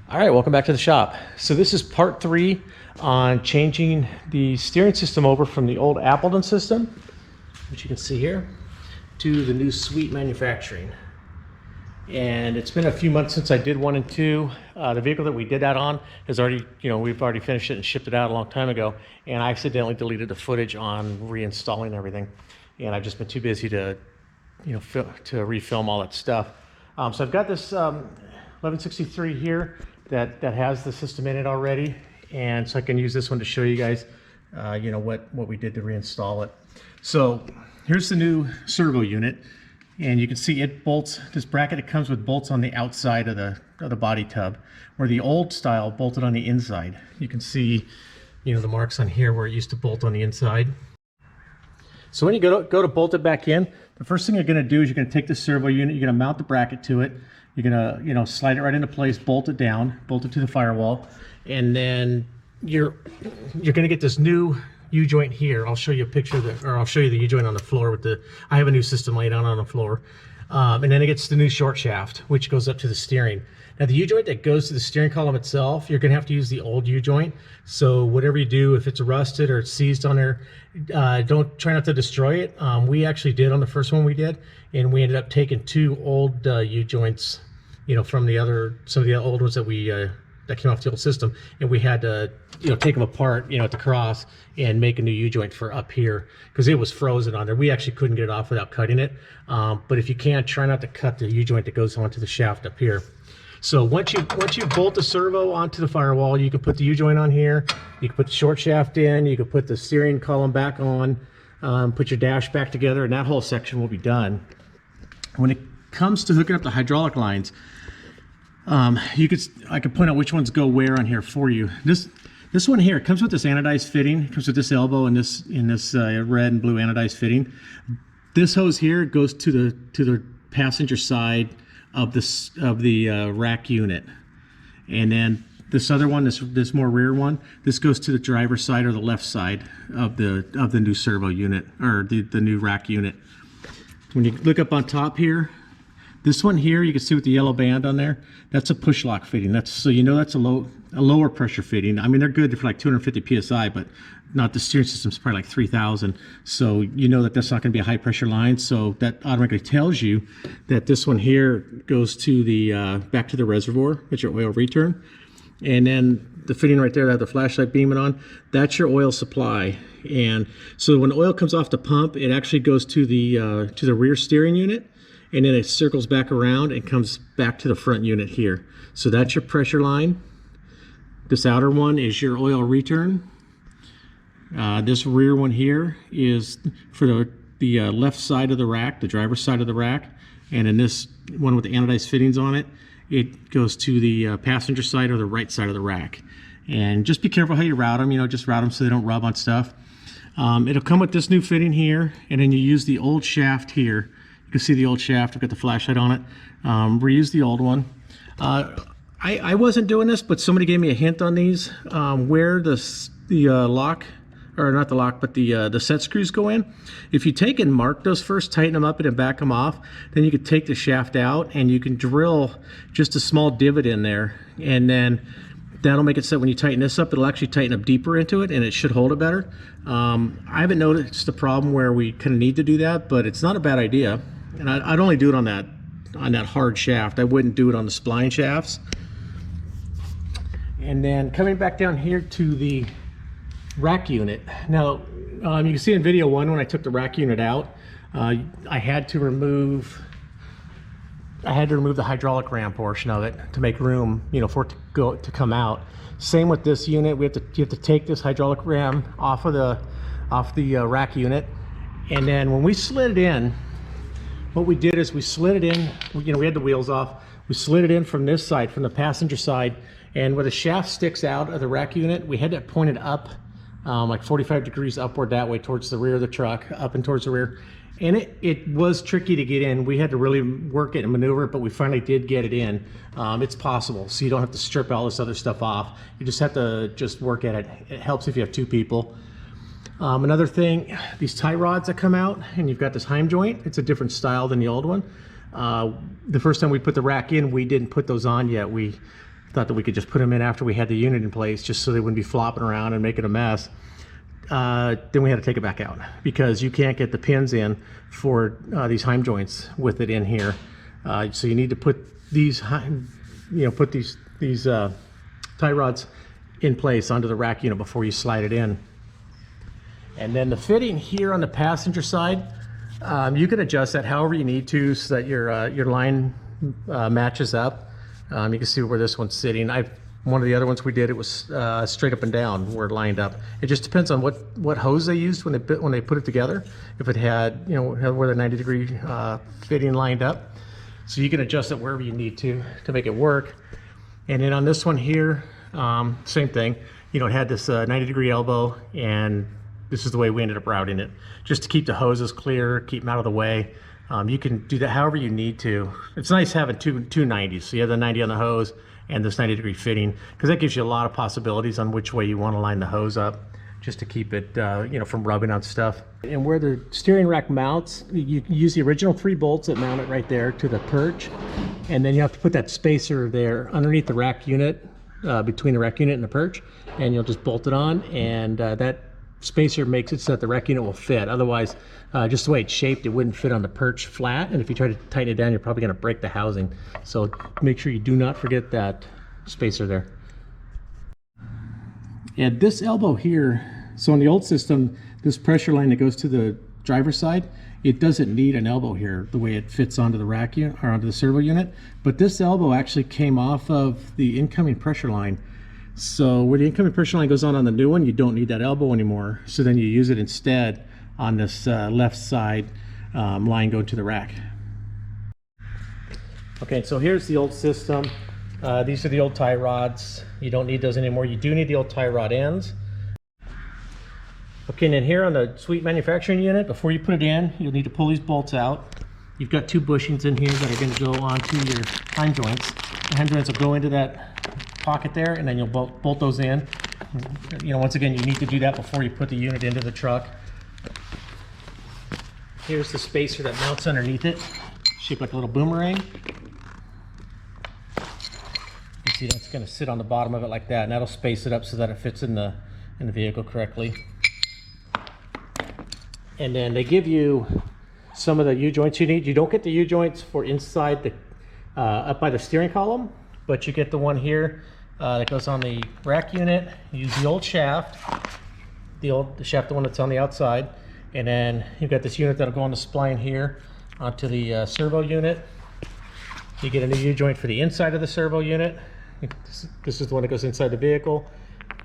All right, welcome back to the shop. So this is part 3 on changing the steering system over from the old Appleton system, which you can see here, to the new Sweet manufacturing. And it's been a few months since I did 1 and 2. The vehicle that we did that on has already, we've already finished it and shipped it out a long time ago. And I accidentally deleted the footage on reinstalling everything. And I've just been too busy to, to refilm all that stuff. So I've got this 1163 here that has the system in it already, and so I can use this one to show you guys what we did to reinstall it. So here's the new servo unit, and you can see it bolts, this bracket, it comes with bolts on the outside of the body tub, where the old style bolted on the inside. You can see the marks on here where it used to bolt on the inside. So when you go to bolt it back in, the first thing you're going to do is you're going to take the servo unit, you're going to mount the bracket to it. You're gonna, slide it right into place, bolt it down, bolt it to the firewall, and then you're gonna get this new U-joint here. I'll show you a picture of the, or I'll show you the U-joint on the floor with the. I have a new system laid out on the floor, and then it gets the new short shaft, which goes up to the steering. Now the U-joint that goes to the steering column itself, you're gonna have to use the old U-joint. So whatever you do, if it's rusted or it's seized on there, try not to destroy it. We actually did on the first one we did, and we ended up taking 2 old U-joints, from some of the old ones that we that came off the old system, and we had to take them apart at the cross and make a new U-joint for up here because it was frozen on there. We actually couldn't get it off without cutting it, but if you can, try not to cut the U-joint that goes onto the shaft up here. So once you bolt the servo onto the firewall, you can put the U-joint on here, you can put the short shaft in, you can put the steering column back on, put your dash back together, and that whole section will be done. When it comes to hooking up the hydraulic lines, I could point out which ones go where on here for you. This one here, it comes with this anodized fitting. It comes with this elbow and this red and blue anodized fitting. This hose here goes to the passenger side of the rack unit, and then this other one, this more rear one, this goes to the driver's side or the left side of the new servo unit, or the new rack unit. When you look up on top here, this one here, you can see with the yellow band on there, that's a push lock fitting. That's a lower pressure fitting. I mean, they're good for like 250 psi, but not the steering system's probably like 3,000. So that's not going to be a high pressure line. So that automatically tells you that this one here goes to the back to the reservoir. It's your oil return, and then the fitting right there that the flashlight beaming on, that's your oil supply. And so when oil comes off the pump, it actually goes to the rear steering unit, and then it circles back around and comes back to the front unit here. So that's your pressure line. This outer one is your oil return. This rear one here is for the left side of the rack, the driver's side of the rack. And then this one with the anodized fittings on it, it goes to the passenger side or the right side of the rack. And just be careful how you route them, just route them so they don't rub on stuff. It'll come with this new fitting here, and then you use the old shaft here. You can see the old shaft. I've got the flashlight on it. Reuse the old one. I wasn't doing this, but somebody gave me a hint on these, where the lock, or not the lock, but the set screws go in. If you take and mark those first, tighten them up and then back them off, then you can take the shaft out and you can drill just a small divot in there, and then that'll make it so when you tighten this up, it'll actually tighten up deeper into it, and it should hold it better. I haven't noticed the problem where we kind of need to do that, but it's not a bad idea. And I'd only do it on that hard shaft. I wouldn't do it on the spline shafts. And then coming back down here to the rack unit. Now, you can see in video 1 when I took the rack unit out, I had to remove the hydraulic ram portion of it to make room, for it to come out. Same with this unit. You have to take this hydraulic ram off the rack unit, and then when we slid it in, what we did is we slid it in. We had the wheels off. We slid it in from this side, from the passenger side, and where the shaft sticks out of the rack unit, we had it pointed up, like 45 degrees upward that way towards the rear of the truck, up and towards the rear. And it was tricky to get in. We had to really work it and maneuver it, but we finally did get it in. It's possible, so you don't have to strip all this other stuff off. You just have to work at it. It helps if you have 2 people. Another thing, these tie rods that come out, and you've got this heim joint. It's a different style than the old one. The first time we put the rack in, we didn't put those on yet. thought that we could just put them in after we had the unit in place, just so they wouldn't be flopping around and making a mess. Then we had to take it back out because you can't get the pins in for these heim joints with it in here. So you need to put these, put these tie rods in place onto the rack unit before you slide it in. And then the fitting here on the passenger side, you can adjust that however you need to so that your line matches up. You can see where this one's sitting. One of the other ones we did, it was straight up and down where it lined up. It just depends on what hose they used when they put it together. If it had, where the 90-degree fitting lined up. So you can adjust it wherever you need to make it work. And then on this one here, same thing. It had this 90-degree elbow, and this is the way we ended up routing it, just to keep the hoses clear, keep them out of the way. You can do that however you need to. It's nice having two 90s. So you have the 90 on the hose and this 90-degree fitting, because that gives you a lot of possibilities on which way you want to line the hose up, just to keep it from rubbing on stuff. And where the steering rack mounts, you use the original 3 bolts that mount it right there to the perch, and then you have to put that spacer there underneath the rack unit, between the rack unit and the perch, and you'll just bolt it on, and that spacer makes it so that the rack unit will fit. Otherwise, just the way it's shaped, it wouldn't fit on the perch flat, and if you try to tighten it down, you're probably going to break the housing. So make sure you do not forget that spacer there. And this elbow here, so in the old system, this pressure line that goes to the driver's side, it doesn't need an elbow here the way it fits onto the rack unit or onto the servo unit, but this elbow actually came off of the incoming pressure line. So where the incoming pressure line goes on the new one, you don't need that elbow anymore. So then you use it instead on this left side line going to the rack. Okay, so here's the old system. These are the old tie rods. You don't need those anymore. You do need the old tie rod ends. Okay, and then here on the sweet manufacturing unit, before you put it in, you'll need to pull these bolts out. You've got 2 bushings in here that are going to go onto your heim joints. The heim joints will go into that pocket there, and then you'll bolt those in. Once again, you need to do that before you put the unit into the truck. Here's the spacer that mounts underneath it, shaped like a little boomerang. You can see that's going to sit on the bottom of it like that, and that'll space it up so that it fits in the vehicle correctly. And then they give you some of the U-joints you need. You don't get the U-joints for inside the up by the steering column, but you get the one here that goes on the rack unit. You use the old shaft, the one that's on the outside, and then you've got this unit that'll go on the spline here onto the servo unit. You get a new U-joint for the inside of the servo unit. This is the one that goes inside the vehicle.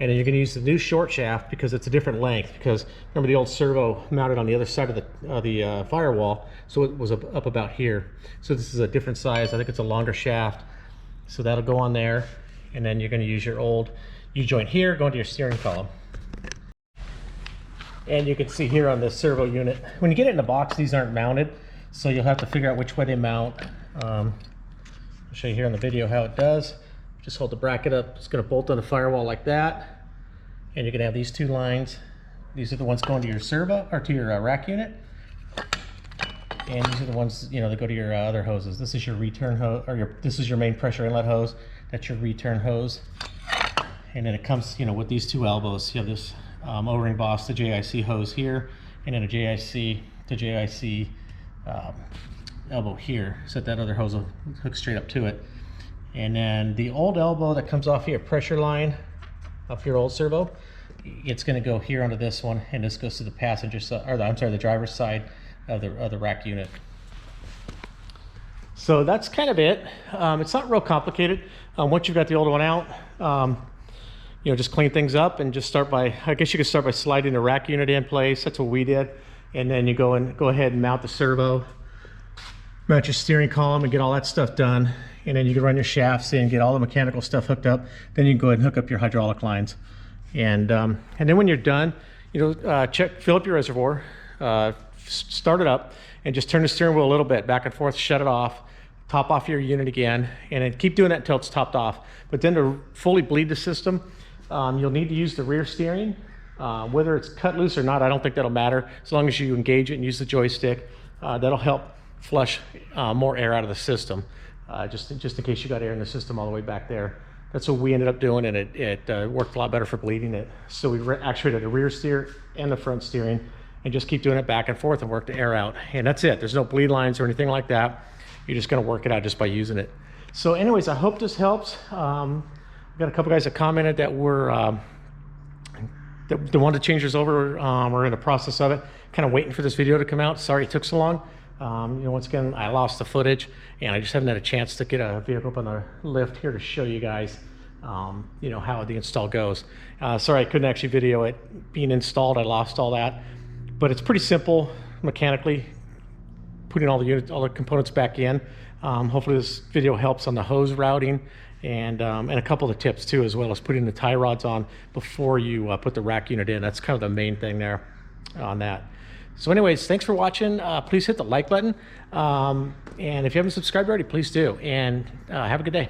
And then you're going to use the new short shaft because it's a different length, because remember the old servo mounted on the other side of the firewall, so it was up about here. So this is a different size. I think it's a longer shaft, so that'll go on there. And then you're going to use your old U-joint here going to your steering column. And you can see here on this servo unit, when you get it in the box, these aren't mounted, so you'll have to figure out which way they mount. I'll show you here on the video how it does. Just hold the bracket up. It's going to bolt on the firewall like that, and you're going to have these 2 lines. These are the ones going to your servo or to your rack unit, and these are the ones that go to your other hoses. This is your return hose, or this is your main pressure inlet hose. That's your return hose, and then it comes with these 2 elbows. You have this O-ring Boss to JIC hose here, and then a JIC to JIC elbow here, so that other hose will hook straight up to it. And then the old elbow that comes off your pressure line, off your old servo, it's going to go here onto this one, and this goes to the passenger side, or the driver's side of the rack unit. So that's kind of it. It's not real complicated. Once you've got the old one out, just clean things up and just start by, I guess you could start by sliding the rack unit in place. That's what we did. And then you go ahead and mount the servo, mount your steering column, and get all that stuff done. And then you can run your shafts in, get all the mechanical stuff hooked up. Then you can go ahead and hook up your hydraulic lines. And then when you're done, fill up your reservoir, start it up, and just turn the steering wheel a little bit back and forth, shut it off, top off your unit again, and then keep doing that until it's topped off. But then to fully bleed the system, you'll need to use the rear steering. Whether it's cut loose or not, I don't think that'll matter. As long as you engage it and use the joystick, that'll help flush more air out of the system. Just in case you got air in the system all the way back there. That's what we ended up doing, and it worked a lot better for bleeding it. So we actuated the rear steer and the front steering, and just keep doing it back and forth and work the air out. And that's it. There's no bleed lines or anything like that. You're just gonna work it out just by using it. So anyways, I hope this helps. I've got a couple guys that commented that they wanted to change this over. We're in the process of it, kind of waiting for this video to come out. Sorry it took so long. You know, once again, I lost the footage, and I just haven't had a chance to get a vehicle up on the lift here to show you guys, you know, how the install goes. Sorry I couldn't actually video it being installed. I lost all that, but it's pretty simple mechanically, putting all the components back in. Hopefully this video helps on the hose routing, and a couple of tips too, as well as putting the tie rods on before you put the rack unit in. That's kind of the main thing there on that. So anyways, thanks for watching. Please hit the like button. And if you haven't subscribed already, please do. And have a good day.